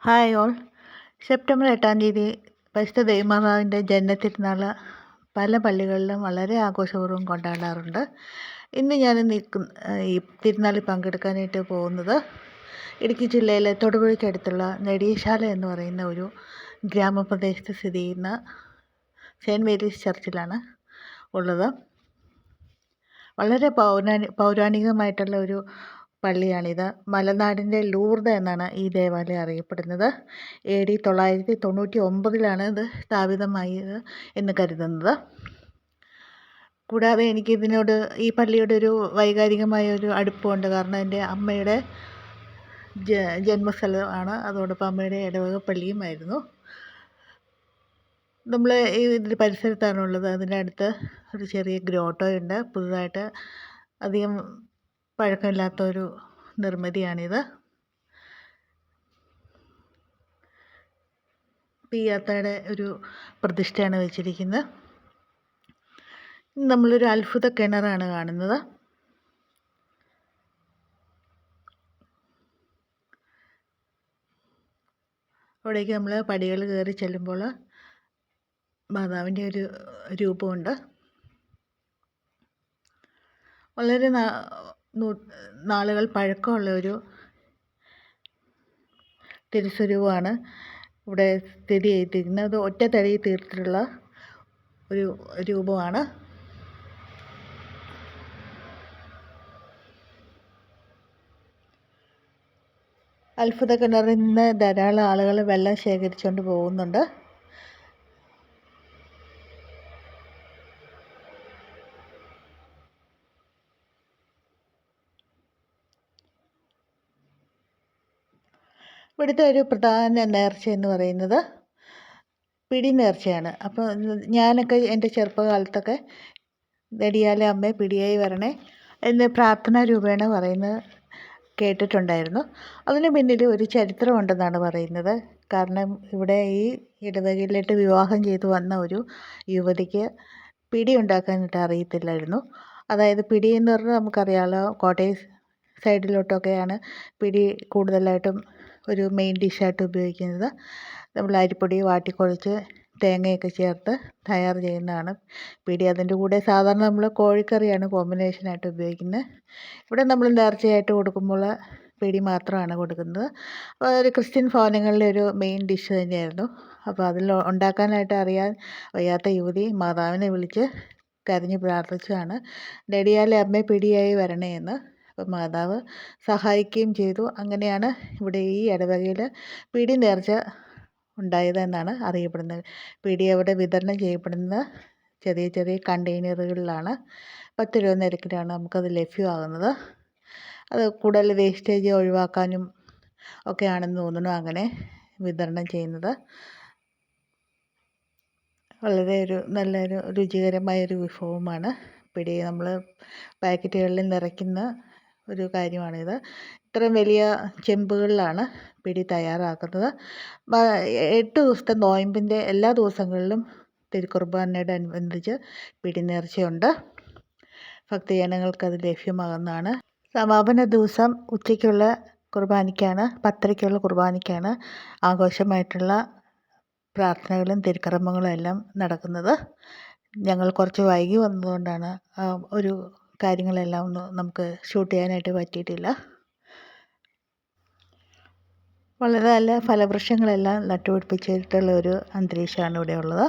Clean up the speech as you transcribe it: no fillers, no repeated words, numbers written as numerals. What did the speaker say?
Hi all. September 8 തീയതി പരിശുദ്ധ ദൈവമാതാവിൻ്റെ ജന്മതിരുനാൾ പല പള്ളികളിലും വളരെ ആഘോഷപൂർവ്വം കൊണ്ടാടാറുണ്ട്. ഇന്ന് ഞാൻ ഈ തിരുനാളിൽ പങ്കെടുക്കാനായിട്ട് പോകുന്നത് ഇടുക്കി ജില്ലയിലെ തൊടുപുഴയ്ക്കടുത്തുള്ള നെടിയശാല എന്ന് പറയുന്ന ഒരു ഗ്രാമപ്രദേശത്ത് സ്ഥിതി ചെയ്യുന്ന സെയിൻറ്റ് മേരീസ് ചർച്ചിലാണ് ഉള്ളത്. വളരെ പൗരാണികമായിട്ടുള്ള ഒരു പള്ളിയാണിത്. മലനാടിൻ്റെ ലൂർദ് എന്നാണ് ഈ ദേവാലയം അറിയപ്പെടുന്നത്. AD 999 ഇത് സ്ഥാപിതമായത് എന്ന് കരുതുന്നത്. കൂടാതെ എനിക്കിതിനോട് ഈ പള്ളിയോട് ഒരു വൈകാരികമായ ഒരു അടുപ്പമുണ്ട്. കാരണം എൻ്റെ അമ്മയുടെ ജന്മസ്ഥലമാണ്. അതോടൊപ്പം അമ്മയുടെ ഇടവക പള്ളിയുമായിരുന്നു. നമ്മൾ ഈ ഇതിൻ്റെ പരിസരത്താണുള്ളത്. അതിൻ്റെ അടുത്ത് ഒരു ചെറിയ ഗ്രോട്ടോയുണ്ട്. പുതുതായിട്ട് അധികം പഴക്കമില്ലാത്തൊരു നിർമ്മിതിയാണിത്. പിയാത്തയുടെ ഒരു പ്രതിഷ്ഠയാണ് വെച്ചിരിക്കുന്നത്. നമ്മളൊരു അത്ഭുത കിണറാണ് കാണുന്നത്. അവിടേക്ക് നമ്മൾ പടികൾ കയറി ചെല്ലുമ്പോൾ മാതാവിൻ്റെ ഒരു രൂപമുണ്ട്. വളരെ നാളുകൾ പഴക്കമുള്ള ഒരു തിരുസ്വരൂപമാണ് ഇവിടെ സ്ഥിതി ചെയ്തിരിക്കുന്നത്. അത് ഒറ്റത്തടിയിൽ തീർത്തിട്ടുള്ള ഒരു രൂപമാണ്. അത്ഭുത കിണറിൽ നിന്ന് ധാരാളം ആളുകൾ വെള്ളം ശേഖരിച്ചുകൊണ്ട് പോകുന്നുണ്ട്. ഇവിടുത്തെ ഒരു പ്രധാന നേർച്ച എന്ന് പറയുന്നത് പിടി നേർച്ചയാണ്. അപ്പോൾ ഞാനൊക്കെ എൻ്റെ ചെറുപ്പകാലത്തൊക്കെ നെടിയാലെ അമ്മേ പിടിയായി വരണേ എന്ന് പ്രാർത്ഥനാ രൂപേണ പറയുന്നത് കേട്ടിട്ടുണ്ടായിരുന്നു. അതിന് പിന്നിൽ ഒരു ചരിത്രമുണ്ടെന്നാണ് പറയുന്നത്. കാരണം ഇവിടെ ഈ ഇടവകയിലേക്ക് വിവാഹം ചെയ്തു വന്ന ഒരു യുവതിക്ക് പിടി ഉണ്ടാക്കാനായിട്ട് അറിയത്തില്ലായിരുന്നു. അതായത് പിടി എന്ന് പറഞ്ഞാൽ നമുക്കറിയാമല്ലോ, കോട്ടയം സൈഡിലോട്ടൊക്കെയാണ് പിടി കൂടുതലായിട്ടും ഒരു മെയിൻ ഡിഷായിട്ട് ഉപയോഗിക്കുന്നത്. നമ്മൾ അരിപ്പൊടി വാട്ടിക്കുഴച്ച് തേങ്ങയൊക്കെ ചേർത്ത് തയ്യാർ ചെയ്യുന്നതാണ് പിടി. അതിൻ്റെ കൂടെ സാധാരണ നമ്മൾ കോഴിക്കറിയാണ് കോമ്പിനേഷനായിട്ട് ഉപയോഗിക്കുന്നത്. ഇവിടെ നമ്മൾ നേർച്ചയായിട്ട് കൊടുക്കുമ്പോൾ പിടി മാത്രമാണ് കൊടുക്കുന്നത്. അപ്പോൾ ഒരു ക്രിസ്ത്യൻ ഭവനങ്ങളിലെ ഒരു മെയിൻ ഡിഷ് തന്നെയായിരുന്നു. അപ്പോൾ അതിൽ ഉണ്ടാക്കാനായിട്ട് അറിയാൻ വയ്യാത്ത യുവതി മാതാവിനെ വിളിച്ച് കരഞ്ഞ് പ്രാർത്ഥിച്ചതാണ് നെടിയാലെ അമ്മേ പിടിയായി വരണേ എന്ന്. അപ്പോൾ മാതാവ് സഹായിക്കുകയും ചെയ്തു. അങ്ങനെയാണ് ഇവിടെ ഈ ഇടവകയിൽ പിടി നേർച്ച ഉണ്ടായതെന്നാണ് അറിയപ്പെടുന്നത്. പിടി അവിടെ വിതരണം ചെയ്യപ്പെടുന്നത് ചെറിയ ചെറിയ കണ്ടെയ്നറുകളിലാണ്. 10 രൂപ നിരക്കിലാണ് നമുക്കത് ലഭ്യമാകുന്നത്. അത് കൂടുതൽ വേസ്റ്റേജ് ഒഴിവാക്കാനും ഒക്കെയാണെന്ന് തോന്നുന്നു അങ്ങനെ വിതരണം ചെയ്യുന്നത്. വളരെ നല്ലൊരു രുചികരമായൊരു വിഭവമാണ് പിടി. നമ്മൾ പാക്കറ്റുകളിൽ നിറയ്ക്കുന്ന ഒരു കാര്യമാണിത്. ഇത്രയും വലിയ ചെമ്പുകളിലാണ് പിടി തയ്യാറാക്കുന്നത്. 8 ദിവസത്തെ നോയമ്പിൻ്റെ എല്ലാ ദിവസങ്ങളിലും തിരുക്കുർബാനയോടനുബന്ധിച്ച് പിടി നേർച്ചയുണ്ട്. ഭക്തജനങ്ങൾക്കത് ലഭ്യമാകുന്നതാണ്. സമാപന ദിവസം ഉച്ചയ്ക്കുള്ള കുർബാനയ്ക്കാണ് 10:30 കുർബാനയ്ക്കാണ് ആഘോഷമായിട്ടുള്ള പ്രാർത്ഥനകളും തിരുക്കർമ്മങ്ങളും എല്ലാം നടക്കുന്നത്. ഞങ്ങൾ കുറച്ച് വൈകി വന്നതുകൊണ്ടാണ് ഒരു കാര്യങ്ങളെല്ലാം നമുക്ക് ഷൂട്ട് ചെയ്യാനായിട്ട് പറ്റിയിട്ടില്ല. വളരെ നല്ല ഫലവൃക്ഷങ്ങളെല്ലാം നട്ടുപിടിപ്പിച്ചിട്ടുള്ള ഒരു അന്തരീക്ഷമാണ് ഇവിടെ ഉള്ളത്.